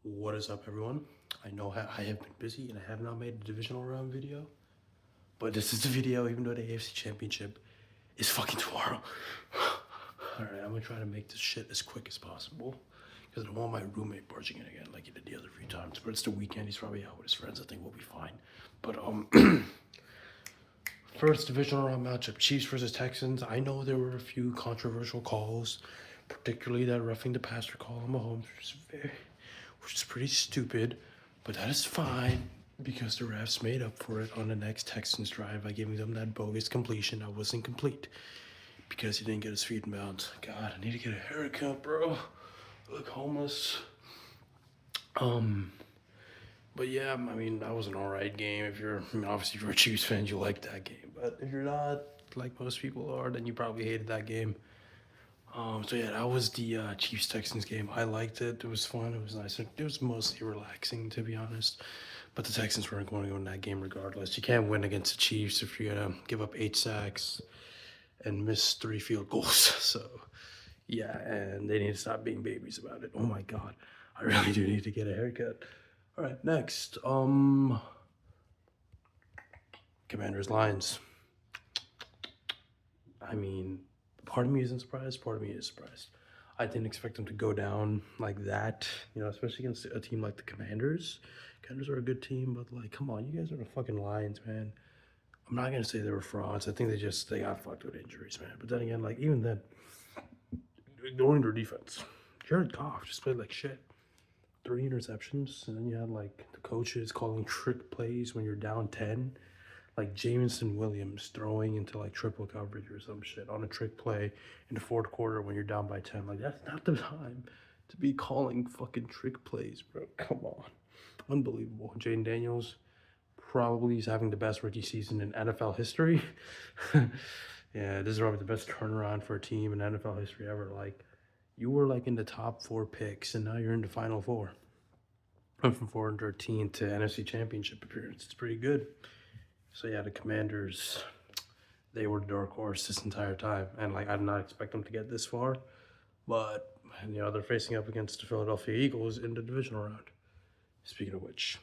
What is up, everyone? I know I have been busy and I have not made a divisional round video, but this is the video even though the AFC Championship is fucking tomorrow. Alright, I'm gonna try to make this shit as quick as possible because I don't want my roommate barging in again like he did the other few times. But it's the weekend, he's probably out with his friends. I think we'll be fine. But first divisional round matchup, Chiefs versus Texans. I know there were a few controversial calls, particularly that roughing the passer call on Mahomes, which is pretty stupid, but that is fine because the refs made up for it on the next Texans drive by giving them that bogus completion that wasn't complete because he didn't get his feet in bounds. God, I need to get a haircut, bro. I look homeless. But yeah, I mean, that was an alright game. Obviously, if you're a Chiefs fan, you like that game. But if you're not, like most people are, then you probably hated that game. So yeah, that was the Chiefs Texans game. I liked it. It was fun. It was nice. It was mostly relaxing, to be honest. But the Texans weren't going to win that game regardless. You can't win against the Chiefs if you're gonna give up 8 sacks and miss 3 field goals. So yeah, and they need to stop being babies about it. Oh my god, I really do need to get a haircut. All right, next, Commanders Lions. I mean, part of me isn't surprised, part of me is surprised. I didn't expect them to go down like that, especially against a team like the Commanders. Commanders are a good team, but like, come on, you guys are the fucking Lions, man. I'm not gonna say they were frauds. I think they got fucked with injuries, man. But then again, like, even then, ignoring their defense, Jared Goff just played like shit. 3 interceptions, and then you had like the coaches calling trick plays when you're down 10. Like Jameson Williams throwing into like triple coverage or some shit on a trick play in the 4th quarter when you're down by 10. Like, that's not the time to be calling fucking trick plays, bro. Come on. Unbelievable. Jane Daniels probably is having the best rookie season in NFL history. Yeah, this is probably the best turnaround for a team in NFL history ever. Like, you were like in the top 4 picks and now you're in the final 4. Went from 413 to NFC Championship appearance. It's pretty good. So yeah, the Commanders, they were the dark horse this entire time. And like, I did not expect them to get this far. But, they're facing up against the Philadelphia Eagles in the divisional round. Speaking of which,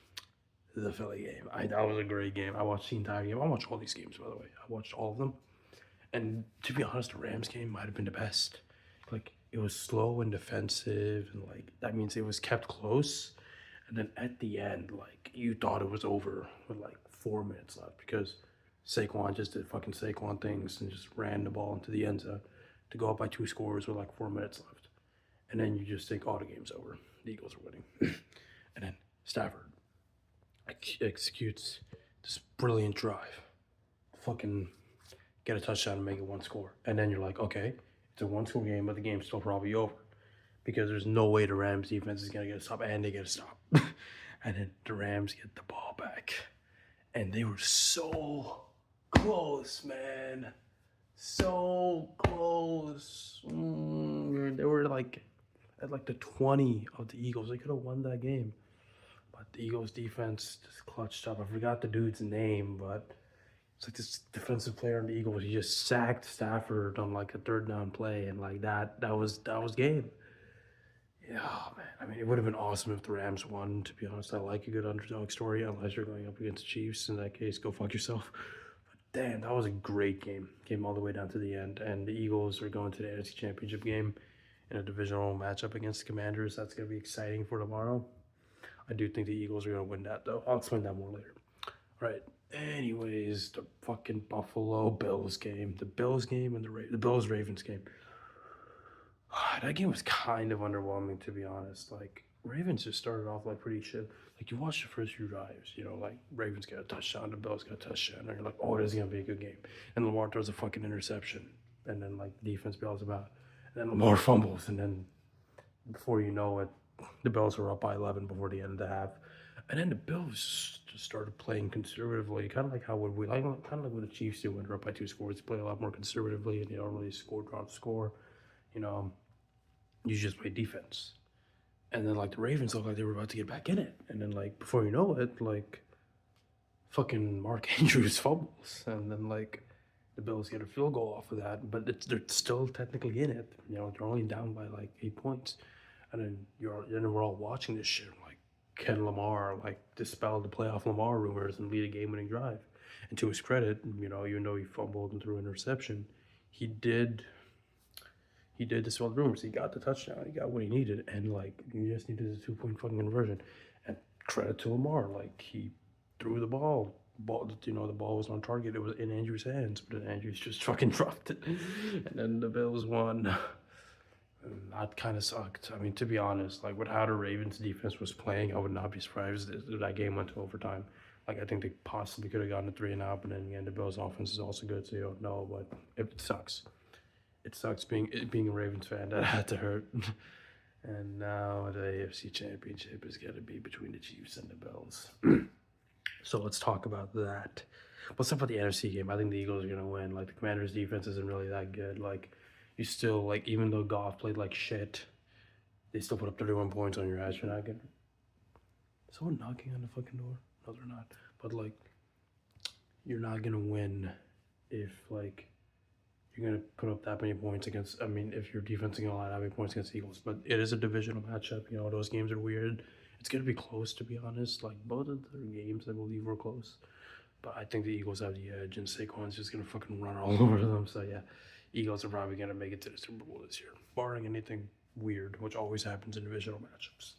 the Philly game. That was a great game. I watched the entire game. I watched all these games, by the way. I watched all of them. And to be honest, the Rams game might have been the best. Like, it was slow and defensive, and like, that means it was kept close. And then at the end, like, you thought it was over with like 4 minutes left because Saquon just did fucking Saquon things and just ran the ball into the end zone to go up by 2 scores with like 4 minutes left. And then you just think, oh, the game's over. The Eagles are winning. And then Stafford executes this brilliant drive. Fucking get a touchdown and make it 1 score. And then you're like, okay, it's a 1-score game, but the game's still probably over because there's no way the Rams defense is going to get a stop, and they get a stop. And then the Rams get the ball back. And they were so close, man. So close. They were like at like the 20 of the Eagles. They could have won that game. But the Eagles defense just clutched up. I forgot the dude's name, but it's like this defensive player on the Eagles. He just sacked Stafford on like a 3rd down play, and like that was game. Yeah, oh man. I mean, it would have been awesome if the Rams won. To be honest, I like a good underdog story. Unless you're going up against the Chiefs, in that case, go fuck yourself. But damn, that was a great game. Came all the way down to the end, and the Eagles are going to the NFC Championship game in a divisional matchup against the Commanders. That's gonna be exciting for tomorrow. I do think the Eagles are gonna win that, though. I'll explain that more later. All right. Anyways, the fucking Buffalo Bills game, the Bills game, and the Bills Ravens game. That game was kind of underwhelming, to be honest. Like, Ravens just started off like pretty shit. Like, you watch the first few drives, like Ravens get a touchdown, the Bills get a touchdown, and you're like, oh, this is gonna be a good game. And Lamar throws a fucking interception, and then like the defense bails him out, and then Lamar fumbles, and then before you know it, the Bills were up by 11 before the end of the half. And then the Bills just started playing conservatively, kind of like how would we like, kind of like what the Chiefs do when they're up by 2 scores. They play a lot more conservatively, and they don't really score. You just play defense. And then like the Ravens looked like they were about to get back in it, and then like before you know it, like fucking Mark Andrews fumbles, and then like the Bills get a field goal off of that, but they're still technically in it. They're only down by like 8 points. And then we're all watching this shit. I'm like, can Lamar like dispel the playoff Lamar rumors and lead a game-winning drive? And to his credit, even though he fumbled and threw an interception, he did dispel the rumors. He got the touchdown. He got what he needed, and like you just needed a 2-point fucking conversion. And credit to Lamar, like he threw the ball. The ball was on target. It was in Andrews' hands, but then Andrews just fucking dropped it, and then the Bills won. And that kind of sucked. I mean, to be honest, like with how the Ravens defense was playing, I would not be surprised if that game went to overtime. Like I think they possibly could have gotten a 3-and-out, but then again, the Bills' offense is also good, so you don't know. But it sucks. It sucks being a Ravens fan. That had to hurt. And now the AFC Championship is going to be between the Chiefs and the Bills. So let's talk about that. Let's talk about the NFC game. I think the Eagles are going to win. Like the Commanders' defense isn't really that good. Like you still like even though Goff played like shit, they still put up 31 points on your ass. You're not gonna. Is someone knocking on the fucking door? No, they're not. But like, you're not gonna win if like you're gonna put up that many points against. I mean, if your defense is gonna allow that many points against the Eagles, but it is a divisional matchup. Those games are weird. It's gonna be close, to be honest. Like both of their games, I believe, were close. But I think the Eagles have the edge, and Saquon's just gonna fucking run all over them. So yeah, Eagles are probably gonna make it to the Super Bowl this year, barring anything weird, which always happens in divisional matchups.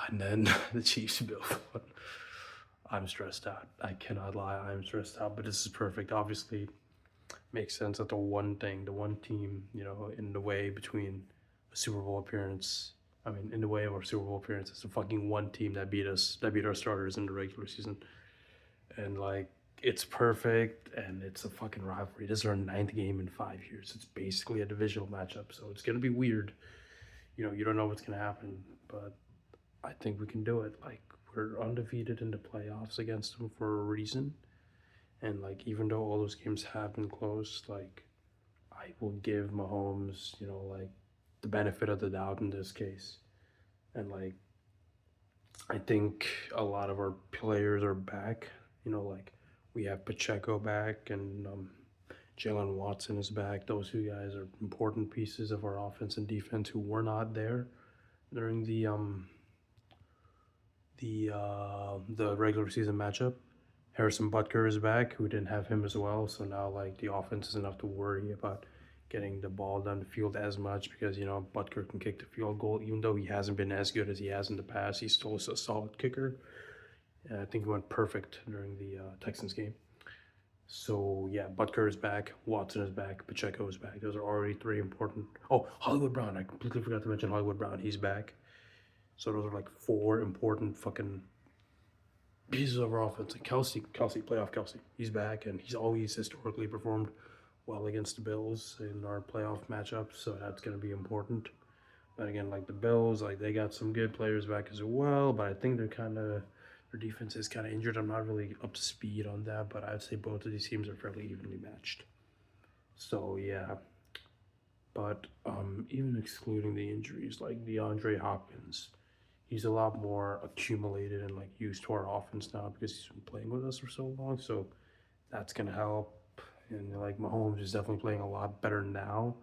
And then the Chiefs Bills. I'm stressed out. I cannot lie. I'm stressed out. But this is perfect. Obviously, makes sense that the one team, in the way between a Super Bowl appearance. I mean, in the way of our Super Bowl appearance, it's the fucking one team that beat our starters in the regular season. And like, it's perfect, and it's a fucking rivalry. This is our 9th game in 5 years. It's basically a divisional matchup, so it's gonna be weird. You don't know what's gonna happen, but I think we can do it. Like, we're undefeated in the playoffs against them for a reason. And like, even though all those games have been close, like, I will give Mahomes, like, the benefit of the doubt in this case. And like, I think a lot of our players are back. Like we have Pacheco back, and Jalen Watson is back. Those two guys are important pieces of our offense and defense who were not there during the regular season matchup. Harrison Butker is back, who didn't have him as well. So now like the offense isn't enough to worry about getting the ball down the field as much because Butker can kick the field goal. Even though he hasn't been as good as he has in the past, he's still a solid kicker. I think he went perfect during the Texans game. So yeah, Butker is back, Watson is back, Pacheco is back. Those are already 3 important. Oh, Hollywood Brown! I completely forgot to mention Hollywood Brown. He's back. So those are like 4 important fucking pieces of our offense. And Kelsey, playoff Kelsey, he's back, and he's always historically performed well against the Bills in our playoff matchups. So that's gonna be important. But again, like the Bills, like they got some good players back as well. But I think their defense is kind of injured. I'm not really up to speed on that, but I'd say both of these teams are fairly evenly matched. So yeah, but even excluding the injuries, like DeAndre Hopkins, he's a lot more accumulated and like used to our offense now because he's been playing with us for so long. So that's gonna help. And like Mahomes is definitely playing a lot better now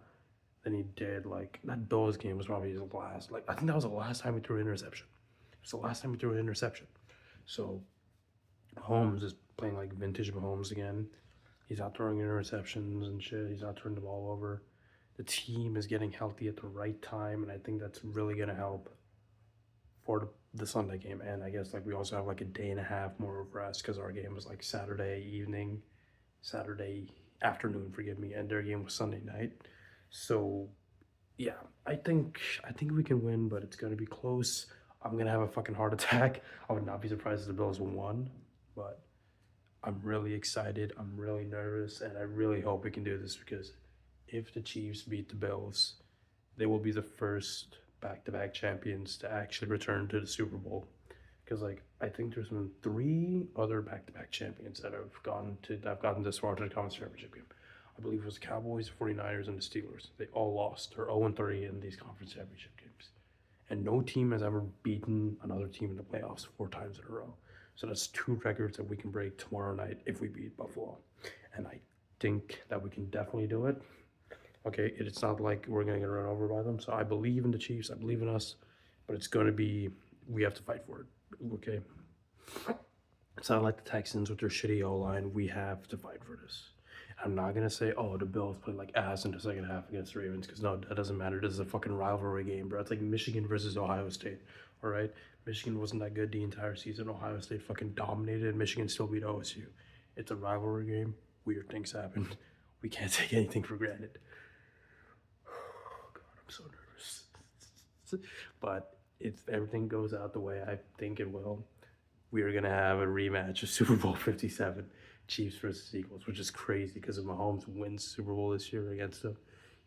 than he did. Like that Bills game was probably his last. Like I think that was the last time he threw an interception. It was the last time he threw an interception. So Mahomes is playing like vintage Mahomes again. He's not throwing interceptions and shit. He's not turning the ball over. The team is getting healthy at the right time, and I think that's really gonna help for the Sunday game. And I guess like we also have like a day and a half more of rest because our game was like Saturday afternoon, forgive me, and their game was Sunday night. So yeah, I think we can win, but it's gonna be close. I'm gonna have a fucking heart attack. I would not be surprised if the Bills won, but I'm really excited. I'm really nervous, and I really hope we can do this because if the Chiefs beat the Bills, they will be the first back-to-back champions to actually return to the Super Bowl. Because like I think there's been 3 other back-to-back champions that have gotten this far to the conference championship game. I believe it was the Cowboys, 49ers, and the Steelers. They all lost. They're 0-3 in these conference championship games. And no team has ever beaten another team in the playoffs 4 times in a row. So that's 2 records that we can break tomorrow night if we beat Buffalo. And I think that we can definitely do it. Okay, it's not like we're going to get run over by them. So I believe in the Chiefs. I believe in us. But it's going to be we have to fight for it. Okay. It's not like the Texans with their shitty O-line. We have to fight for this. I'm not gonna say, oh, the Bills played like ass in the second half against the Ravens, because no, that doesn't matter. This is a fucking rivalry game, bro. It's like Michigan versus Ohio State. All right, Michigan wasn't that good the entire season. Ohio State fucking dominated, and Michigan still beat OSU. It's a rivalry game. Weird things happen. We can't take anything for granted. Oh God, I'm so nervous. But if everything goes out the way I think it will, we are gonna have a rematch of Super Bowl 57, Chiefs versus Eagles, which is crazy because if Mahomes wins Super Bowl this year against them,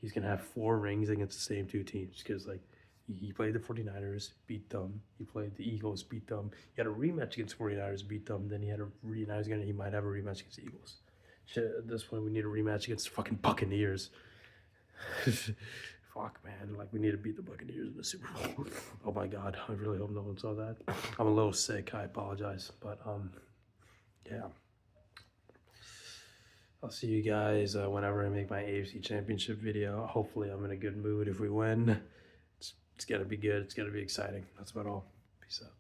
he's gonna have 4 rings against the same 2 teams. Because like he played the 49ers, beat them. He played the Eagles, beat them. He had a rematch against 49ers, beat them. Then he had a rematch. He might have a rematch against the Eagles. Shit, at this point, we need a rematch against the fucking Buccaneers. Fuck, man. Like, we need to beat the Buccaneers in the Super Bowl. Oh, my God. I really hope no one saw that. I'm a little sick. I apologize. But, yeah. I'll see you guys whenever I make my AFC Championship video. Hopefully, I'm in a good mood if we win. It's going to be good. It's going to be exciting. That's about all. Peace out.